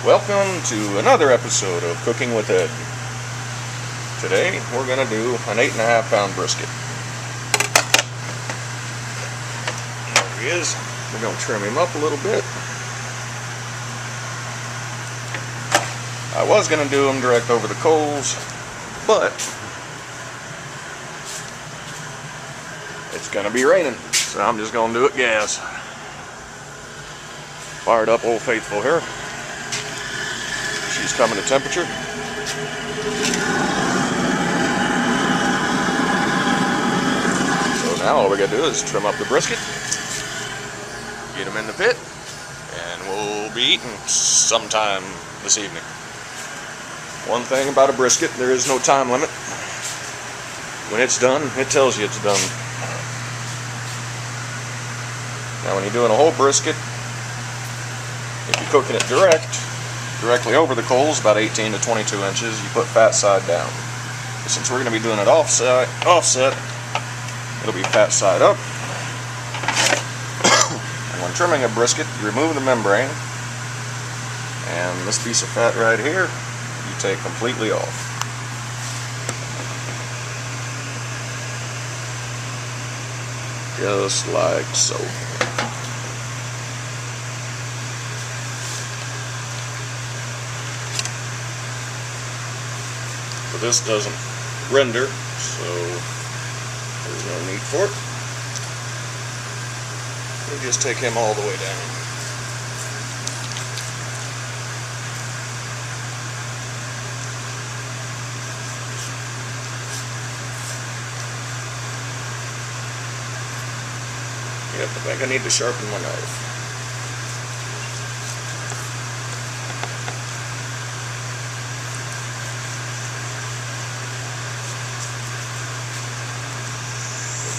Welcome to another episode of Cooking with Ed. Today we're going to do an 8.5 pound brisket. There he is. We're going to trim him up a little bit. I was going to do him direct over the coals, but it's going to be raining, so I'm just going to do it gas. Fired up Old Faithful here. She's coming to temperature. So now all we gotta do is trim up the brisket, get them in the pit, and we'll be eating sometime this evening. One thing about a brisket, there is no time limit. When it's done, it tells you it's done. Now when you're doing a whole brisket, if you're cooking it directly over the coals, about 18 to 22 inches, you put fat side down. But since we're going to be doing it offset, it'll be fat side up. And when trimming a brisket, you remove the membrane, and this piece of fat right here, you take completely off. Just like so. But this doesn't render, so there's no need for it. We just take him all the way down. Yep, I think I need to sharpen my knife.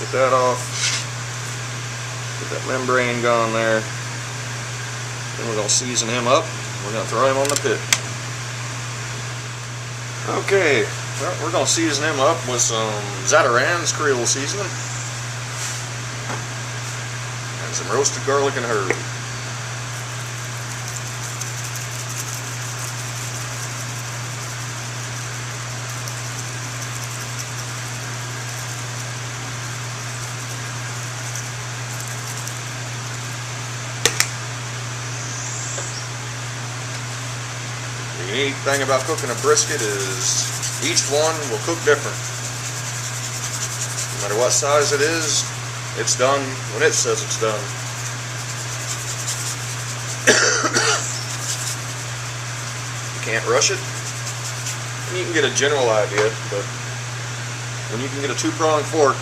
Get that off. Get that membrane gone there. Then we're going to season him up. We're going to throw him on the pit. Okay, well, we're going to season him up with some Zatarain's Creole seasoning and some roasted garlic and herb. The neat thing about cooking a brisket is each one will cook different. No matter what size it is, it's done when it says it's done. You can't rush it. And you can get a general idea, but when you can get a 2-pronged fork,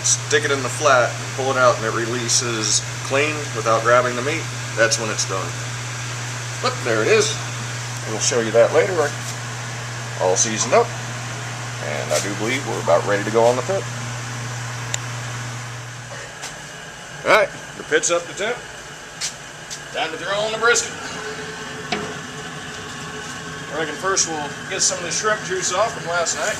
stick it in the flat and pull it out and it releases clean without grabbing the meat, that's when it's done. But there it is. We'll show you that later. All seasoned up. And I do believe we're about ready to go on the pit. Alright, the pit's up to temp. Time to throw on the brisket. I reckon first we'll get some of the shrimp juice off from last night.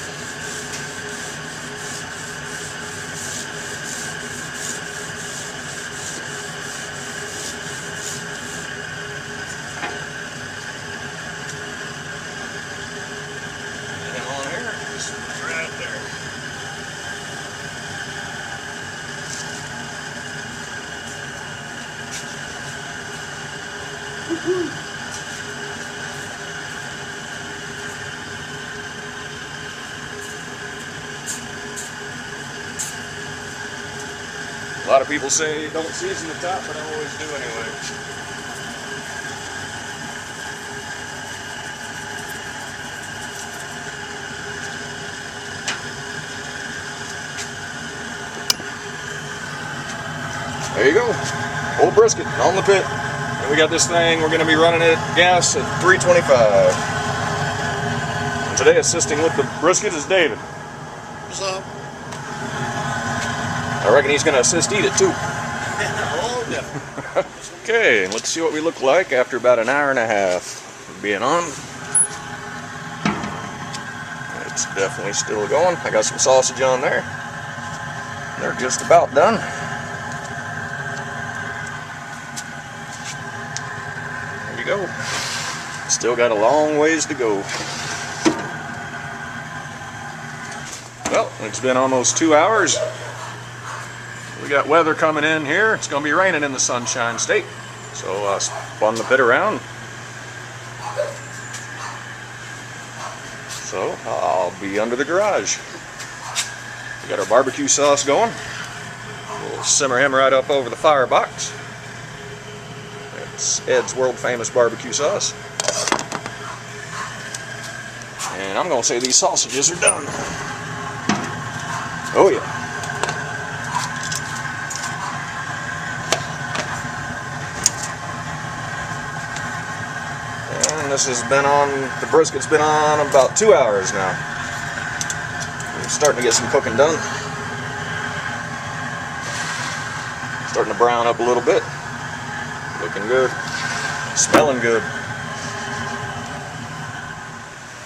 A lot of people say don't season the top, but I always do anyway. There you go. Old brisket on the pit. And we got this thing, we're going to be running it gas at 325. And today assisting with the brisket is David. What's up? I reckon he's going to assist eat it too. Oh, definitely. Okay, let's see what we look like after about an hour and a half of being on. It's definitely still going. I got some sausage on there. They're just about done. There you go. Still got a long ways to go. Well, it's been almost 2 hours. We got weather coming in here. It's going to be raining in the Sunshine State. So I spun the pit around. So I'll be under the garage. We got our barbecue sauce going. We'll simmer him right up over the firebox. It's Ed's world famous barbecue sauce. And I'm going to say these sausages are done. Oh yeah. And this has been on, the brisket's been on about 2 hours now. We're starting to get some cooking done. Starting to brown up a little bit. Looking good. Smelling good.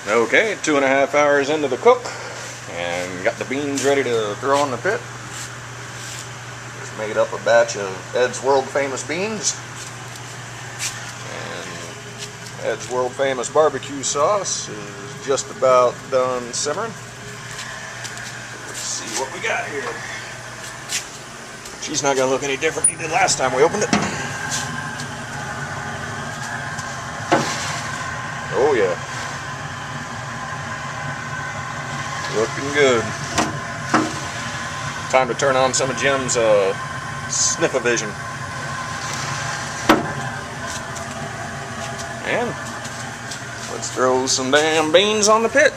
Okay, 2.5 hours into the cook. And got the beans ready to throw in the pit. Just made up a batch of Ed's world famous beans. And Ed's world famous barbecue sauce is just about done simmering. Let's see what we got here. She's not going to look any different than it did last time we opened it. Oh yeah. Looking good. Time to turn on some of Jim's Sniff-A-Vision. And let's throw some damn beans on the pit.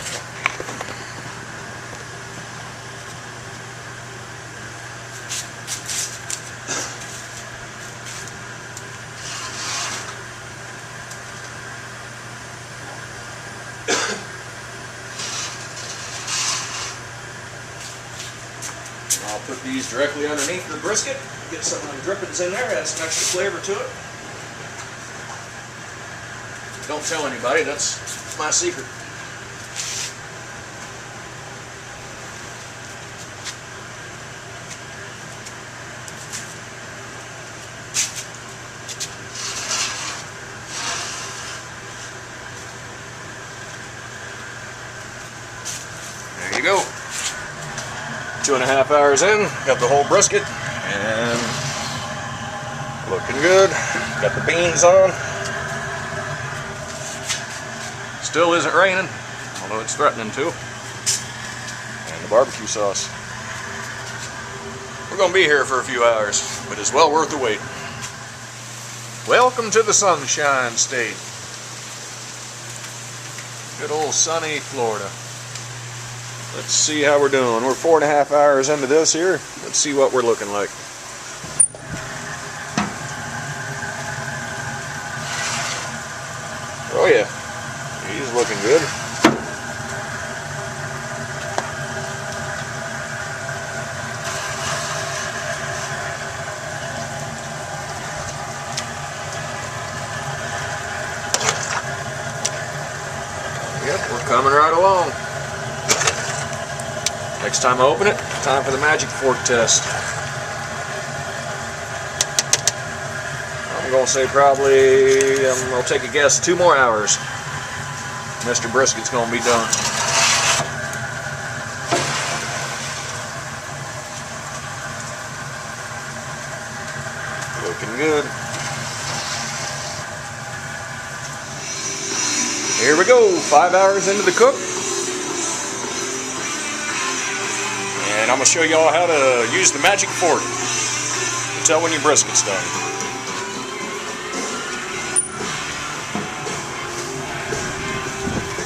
I'll put these directly underneath the brisket. Get some of the drippings in there, add some extra flavor to it. Don't tell anybody, that's my secret. There you go. 2.5 hours in, got the whole brisket, and looking good. Got the beans on. Still isn't raining, although it's threatening to. And the barbecue sauce. We're going to be here for a few hours, but it's well worth the wait. Welcome to the Sunshine State. Good old sunny Florida. Let's see how we're doing. We're 4.5 hours into this here. Let's see what we're looking like. Oh yeah, he's looking good. Yep, we're coming right along. Next time I open it, time for the magic fork test. I'm going to say probably, I'll take a guess, 2 more hours. Mr. Brisket's going to be done. Looking good. Here we go, 5 hours into the cook. And I'm going to show you all how to use the magic fork to tell when your brisket's done.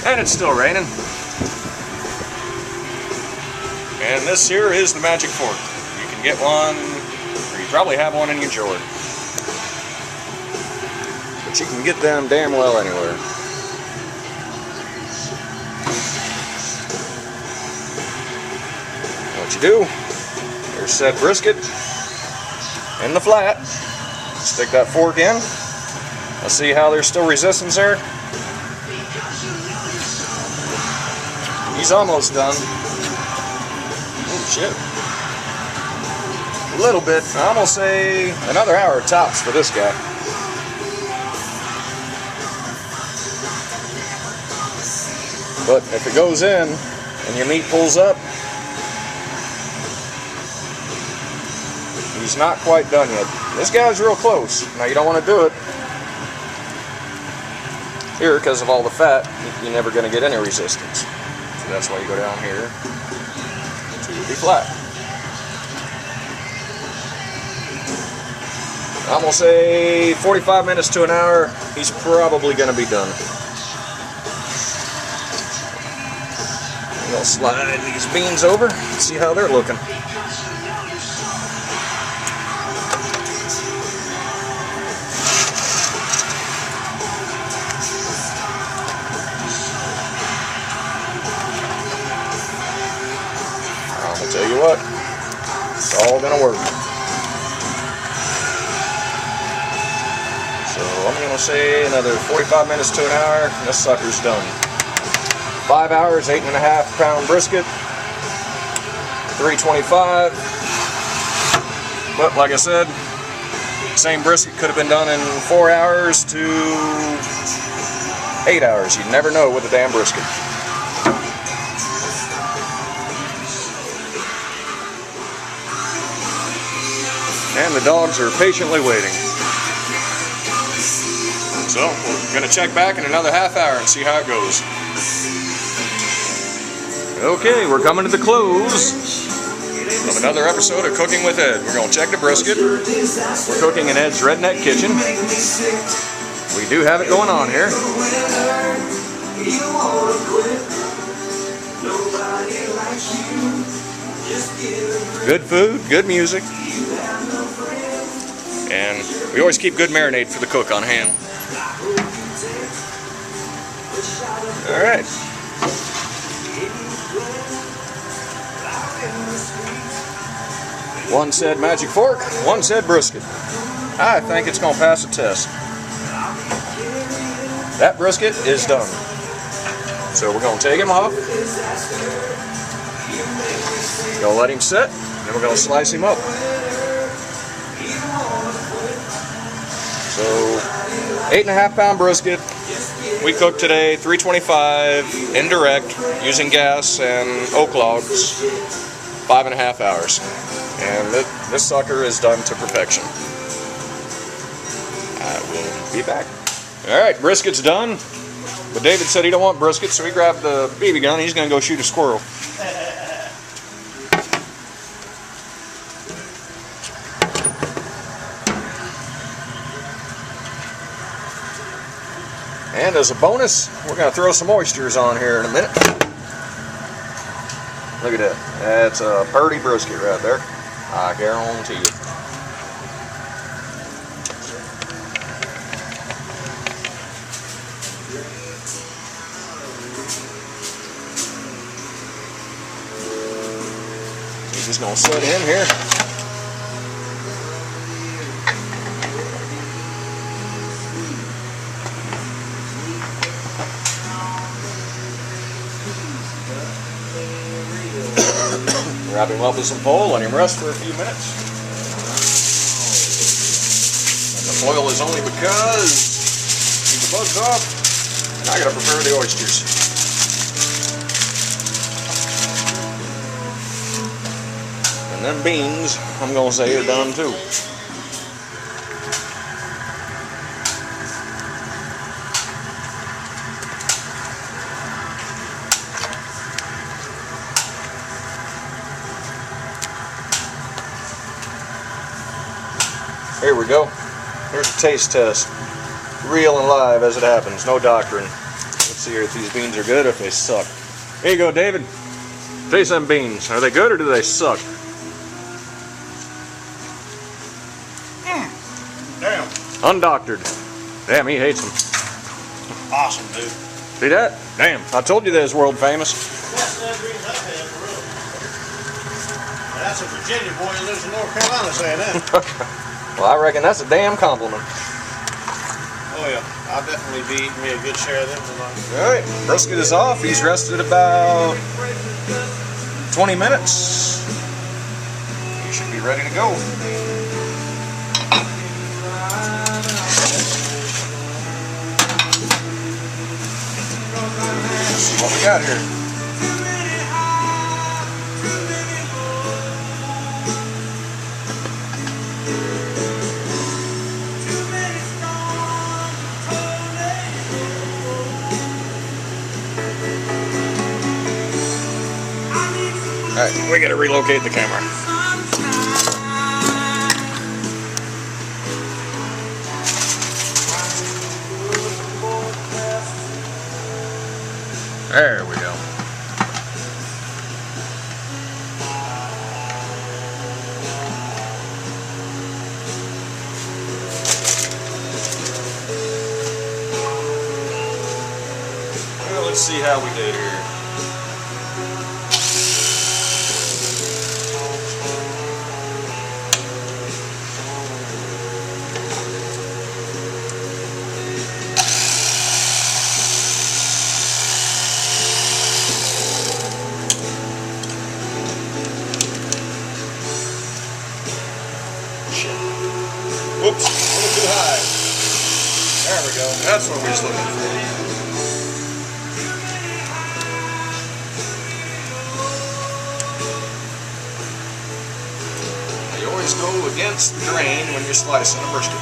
And it's still raining. And this here is the magic fork. You can get one, or you probably have one in your drawer. But you can get them damn well anywhere. What you do, here's said brisket in the flat. Stick that fork in. Let's see how there's still resistance there. He's almost done. Oh shit. A little bit. I'm gonna say another hour tops for this guy. But if it goes in and your meat pulls up, he's not quite done yet. This guy's real close. Now you don't want to do it here because of all the fat. You're never going to get any resistance. So that's why you go down here to be flat. I'm going to say 45 minutes to an hour, he's probably going to be done. I'm going to slide these beans over and see how they're looking. I'm going to tell you what, it's all going to work. So I'm going to say another 45 minutes to an hour, and this sucker's done. 5 hours, 8.5 pound brisket, 325. But like I said, same brisket could have been done in 4 hours to 8 hours. You never know with a damn brisket. And the dogs are patiently waiting. So we're going to check back in another half hour and see how it goes. Okay, we're coming to the close of another episode of Cooking with Ed. We're going to check the brisket. We're cooking in Ed's Redneck Kitchen. We do have it going on here. Good food, good music. And we always keep good marinade for the cook on hand. Alright. One said magic fork, one said brisket. I think it's going to pass the test. That brisket is done. So we're going to take him off. Going to let him sit, and then we're going to slice him up. So, 8.5 pound brisket. We cooked today 325 indirect using gas and oak logs, 5.5 hours. And this sucker is done to perfection. I will be back. Alright, brisket's done. But David said he don't want brisket, so he grabbed the BB gun. He's going to go shoot a squirrel. And as a bonus, we're going to throw some oysters on here in a minute. Look at that. That's a purty brisket right there. I guarantee you. He's just going to set in here. Wrap him up with some foil, let him rest for a few minutes. And the foil is only because keep the bugs off, and I gotta prepare the oysters. And them beans, I'm gonna say, are done too. Here we go. Here's a taste test. Real and live as it happens. No doctoring. Let's see here if these beans are good or if they suck. Here you go, David. Taste them beans. Are they good or do they suck? Damn. Undoctored. Damn, he hates them. Awesome, dude. See that? Damn. I told you they was world famous. That's the greens I've had, for real. That's a Virginia boy who lives in North Carolina saying that. Well, I reckon that's a damn compliment. Oh yeah, I'll definitely be eating me a good share of them tonight. Alright, brisket is off. He's rested about 20 minutes. He should be ready to go. Let's see what we got here? Alright, we gotta relocate the camera. There we go. Well, let's see how we did here. Whoops, a little too high. There we go. That's what we was looking for. You always go against the grain when you're slicing a brisket.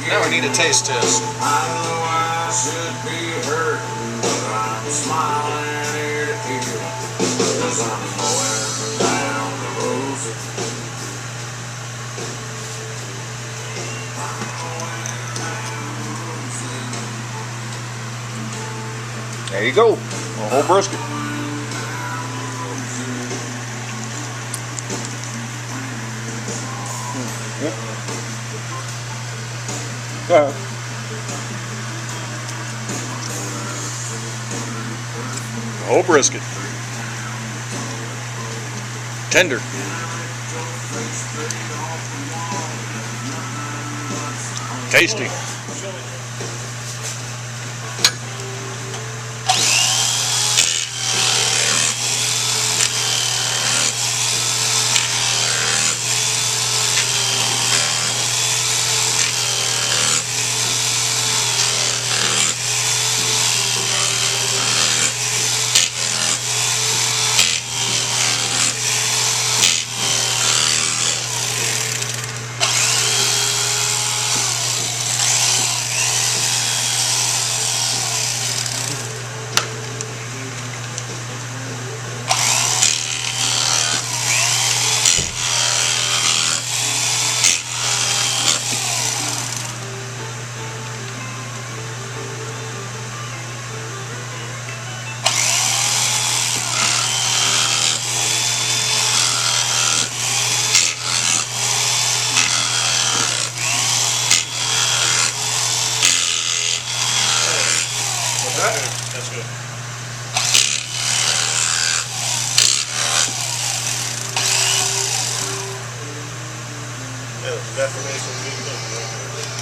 Now we need a taste test. I know I should be hurting, but I'm smiling ear to ear, 'cause I'm going down the road. There you go, a whole brisket. Whole brisket. Tender. Tasty. definition of good cooking right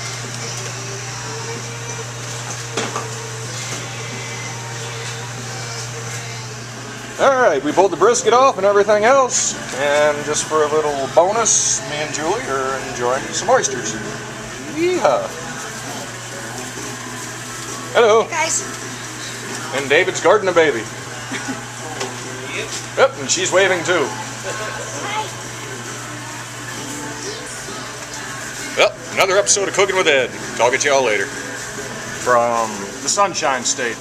All right, we pulled the brisket off and everything else, and just for a little bonus, me and Julie are enjoying some oysters. Yeehaw! Hello. Hey guys. And David's guarding a baby. there. Yep, and she's waving too. Hi. Well, another episode of Cooking with Ed. Talk at y'all later. From the Sunshine State.